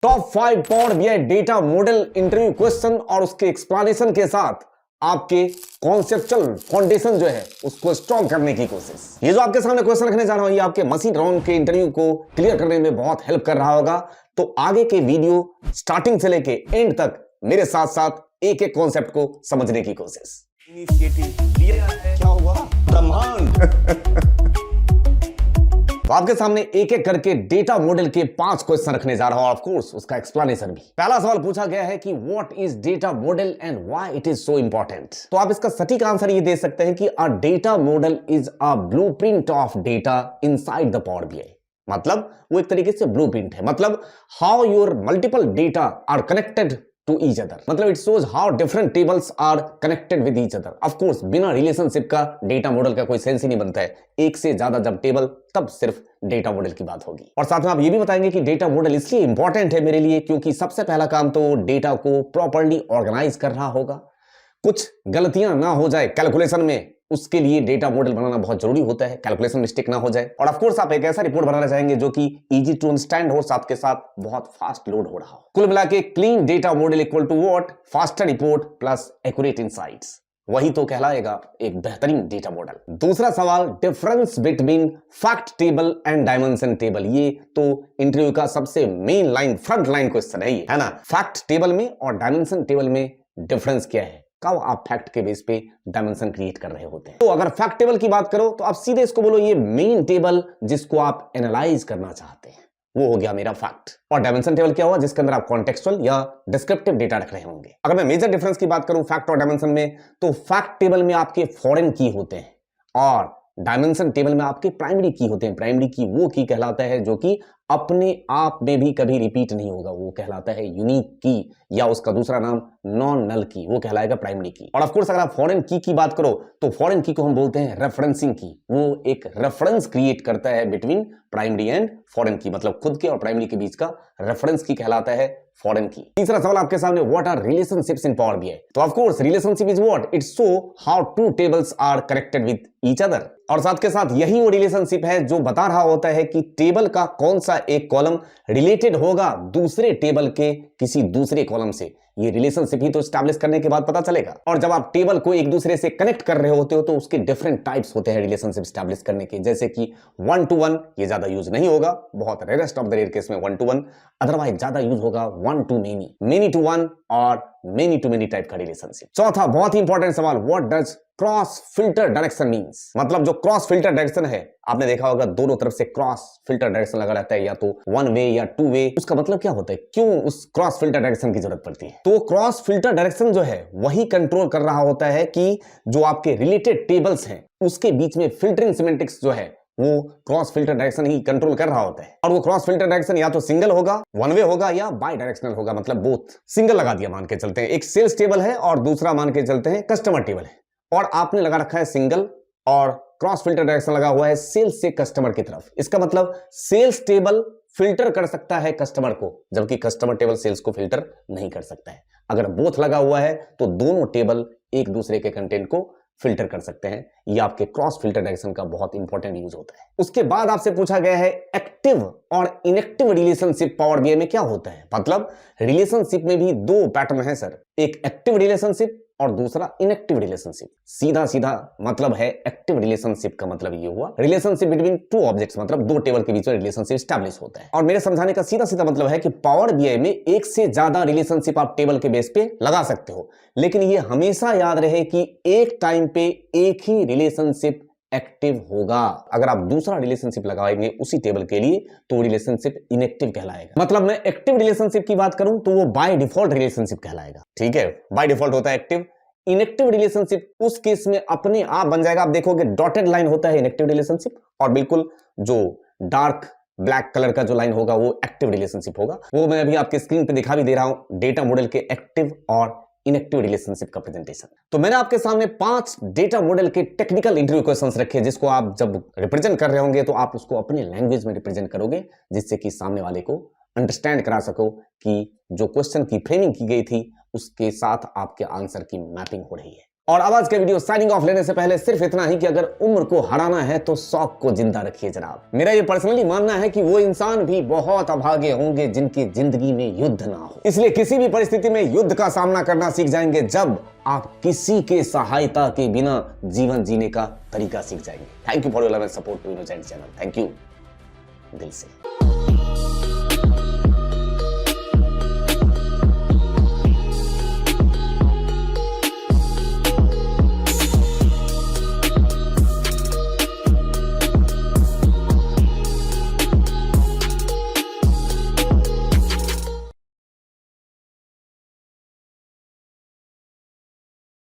Top 5 power BI data model interview question और उसके explanation के साथ आपके कॉन्सेप्चुअल फाउंडेशन जो है उसको स्ट्रॉन्ग करने की कोशिश। ये जो आपके सामने क्वेश्चन रखने जा रहा हूं, ये आपके मशीन राउंड के इंटरव्यू को क्लियर करने में बहुत हेल्प कर रहा होगा। तो आगे के वीडियो स्टार्टिंग से लेके एंड तक मेरे साथ साथ एक एक कॉन्सेप्ट को समझने की कोशिश। इनिशिएटिव लिया है, क्या हुआ? ब्रह्मांड। तो आपके सामने एक एक करके डेटा मॉडल के 5 क्वेश्चन रखने जा रहा हूं, ऑफ कोर्स उसका एक्सप्लेनेशन भी। पहला सवाल पूछा गया है कि what is data model and why it is so important. तो आप इसका सटीक आंसर ये दे सकते हैं कि a data model is a blueprint of data inside the power BI. मतलब वो एक तरीके से ब्लूप्रिंट है, मतलब how your multiple data are connected to each other। मतलब it shows how different tables are connected with each other। of course बिना relationship का डेटा मॉडल का कोई सेंस ही नहीं बनता है। एक से ज्यादा जब टेबल तब सिर्फ डेटा मॉडल की बात होगी। और साथ में आप ये भी बताएंगे कि डेटा मॉडल इसलिए इंपॉर्टेंट है मेरे लिए क्योंकि सबसे पहला काम तो डेटा को प्रॉपर्ली ऑर्गेनाइज कर रहा होगा। कुछ गलतियां ना हो जाए कैलकुलेशन में, उसके लिए डेटा मॉडल बनाना बहुत जरूरी होता है, कैलकुलेशन मिस्टेक ना हो जाए। और ऑफ कोर्स आप एक ऐसा रिपोर्ट बनाना चाहेंगे जो कि इजी टू अंडरस्टैंड हो, साथ के साथ बहुत फास्ट लोड हो रहा हो। कुल मिला के clean data model equal to what? Faster report plus accurate insights. वही तो कहलाएगा एक बेहतरीन डेटा मॉडल। दूसरा सवाल, difference between fact table and dimension table. ये तो इंटरव्यू का सबसे main line, front line question है ये, है ना। फैक्ट टेबल में और डायमेंशन टेबल में डिफरेंस क्या है, कब आप फैक्ट के बेस पे डायमेंशन क्रिएट कर रहे होते हैं। तो अगर फैक्ट टेबल की बात करो तो आप सीधे इसको बोलो ये मेन टेबल जिसको आप एनालाइज करना चाहते हैं, वो हो गया मेरा फैक्ट। और डायमेंशन टेबल क्या हुआ? जिसके अंदर आप कॉन्टेक्सुअल या डिस्क्रिप्टिव डेटा रख रहे होंगे। अगर मैं मेजर डिफरेंस की बात करूं फैक्ट और डायमेंशन में, तो फैक्ट टेबल में आपके फॉरेन की होते हैं और डायमेंशन टेबल में आपके प्राइमरी की होते हैं। प्राइमरी की वो की कहलाता है जो कि अपने आप में भी कभी रिपीट नहीं होगा, वो कहलाता है यूनिक की, या उसका दूसरा नाम नॉन नल की, वो कहलाएगा प्राइमरी की। और ऑफ कोर्स अगर आप फॉरेन की बात करो तो फॉरेन की को हम बोलते हैं रेफरेंसिंग की। वो एक रेफरेंस क्रिएट करता है बिटवीन प्राइमरी एंड फॉरेन की, मतलब खुद के और प्राइमरी के बीच का रेफरेंस की कहलाता है फॉरेन की। तीसरा सवाल आपके सामने, what are relationships in power BI? तो of course relationship is what? It show how two tables are connected with each other. और साथ के साथ यही वो रिलेशनशिप है जो बता रहा होता है कि टेबल का कौन सा एक कॉलम रिलेटेड होगा दूसरे टेबल के किसी दूसरे कॉलम से। ये रिलेशनशिप ही तो एस्टैब्लिश करने के बाद पता चलेगा। और जब आप टेबल को एक दूसरे से कनेक्ट कर रहे होते हो तो उसके डिफरेंट टाइप्स होते हैं रिलेशनशिप एस्टैब्लिश करने के, जैसे कि 1 to 1, ये ज्यादा यूज नहीं होगा, बहुत rarest of the rare case में 1 to 1, अदरवाइज ज्यादा यूज होगा 1 to many, many to 1 और मेनी टू मेनी टाइप का रिलेशनशिप। चौथा बहुत ही इंपॉर्टेंट सवाल, what does cross filter direction means? मतलब जो क्रॉस फिल्टर डायरेक्शन है, आपने देखा होगा दोनों तरफ से क्रॉस फिल्टर डायरेक्शन लगा रहता है, या तो 1 वे या 2 वे। उसका मतलब क्या होता है, क्यों उस क्रॉस फिल्टर डायरेक्शन की जरूरत पड़ती है? तो क्रॉस फिल्टर डायरेक्शन जो है वही कंट्रोल कर रहा होता है कि जो आपके रिलेटेड टेबल्स हैं उसके बीच में फिल्टरिंग सिमेंटिक्स जो है वो क्रॉस फिल्टर डायरेक्शन ही कंट्रोल कर रहा होता है। और वो क्रॉस फिल्टर डायरेक्शन या तो सिंगल होगा, 1 वे होगा, या बाई डायरेक्शनल होगा, मतलब बोथ। सिंगल लगा दिया मान के चलते हैं, एक सेल्स टेबल है और दूसरा मान के चलते हैं कस्टमर टेबल है, और आपने लगा रखा है सिंगल और क्रॉस फिल्टर डायरेक्शन लगा हुआ है सेल्स से कस्टमर की तरफ। इसका मतलब सेल्स टेबल फिल्टर कर सकता है कस्टमर को, जबकि कस्टमर टेबल सेल्स को फिल्टर नहीं कर सकता है। अगर बोथ लगा हुआ है तो दोनों टेबल एक दूसरे के कंटेंट को फिल्टर कर सकते हैं। ये आपके क्रॉस फिल्टर डायरेक्शन का बहुत इंपॉर्टेंट यूज होता है। उसके बाद आपसे पूछा गया है एक्टिव और इनएक्टिव रिलेशनशिप पावर बीआई में क्या होता है? मतलब रिलेशनशिप में भी 2 पैटर्न है सर, एक एक्टिव रिलेशनशिप और दूसरा इनएक्टिव रिलेशनशिप। सीधा सीधा मतलब है एक्टिव रिलेशनशिप का मतलब ये हुआ रिलेशनशिप बिटवीन 2 ऑब्जेक्ट्स, मतलब 2 टेबल के बीच में रिलेशनशिप एस्टैब्लिश होता है। और मेरे समझाने का सीधा सीधा मतलब है कि पावर बीआई में एक से ज्यादा रिलेशनशिप आप टेबल के बेस पे लगा सकते हो, लेकिन ये हमेशा याद रहे कि एक टाइम पे एक ही रिलेशनशिप एक्टिव होगा। अगर आप दूसरा रिलेशनशिप लगाएंगे उसी टेबल के लिए तो रिलेशनशिप इनएक्टिव कहलाएगा। मतलब मैं एक्टिव रिलेशनशिप की बात करूं तो वो बाय डिफॉल्ट रिलेशनशिप कहलाएगा, ठीक है, बाय डिफॉल्ट होता है एक्टिव। इनएक्टिव रिलेशनशिप उस केस में अपने आप बन जाएगा। आप देखोगे डॉटेड लाइन होता है इनएक्टिव रिलेशनशिप, और बिल्कुल जो डार्क ब्लैक कलर का जो लाइन होगा वो एक्टिव रिलेशनशिप होगा। वो मैं अभी आपके स्क्रीन पे दिखा भी दे रहा हूं, डेटा मॉडल के एक्टिव और इनएक्टिव रिलेशनशिप का प्रेजेंटेशन। तो मैंने आपके सामने 5 डेटा मॉडल के टेक्निकल इंटरव्यू क्वेश्चंस रखे, जिसको आप जब रिप्रेजेंट कर रहे होंगे तो आप उसको अपने लैंग्वेज में रिप्रेजेंट करोगे, जिससे कि सामने वाले को अंडरस्टैंड करा सको कि जो क्वेश्चन की फ्रेमिंग की गई थी उसके साथ आपके आंसर की मैपिंग हो रही है। और आवाज के वीडियो साइनिंग ऑफ लेने से पहले सिर्फ इतना ही कि अगर उम्र को हराना है तो शौक को जिंदा रखिए जनाब। मेरा ये पर्सनली मानना है कि वो इंसान भी बहुत अभागे होंगे जिनकी जिंदगी में युद्ध ना हो। इसलिए किसी भी परिस्थिति में युद्ध का सामना करना सीख जाएंगे जब आप किसी के सहायता के बिना जीवन जीने का तरीका सीख जाएंगे। Thank you for your love and support to Innogent channel. Thank you दिल से।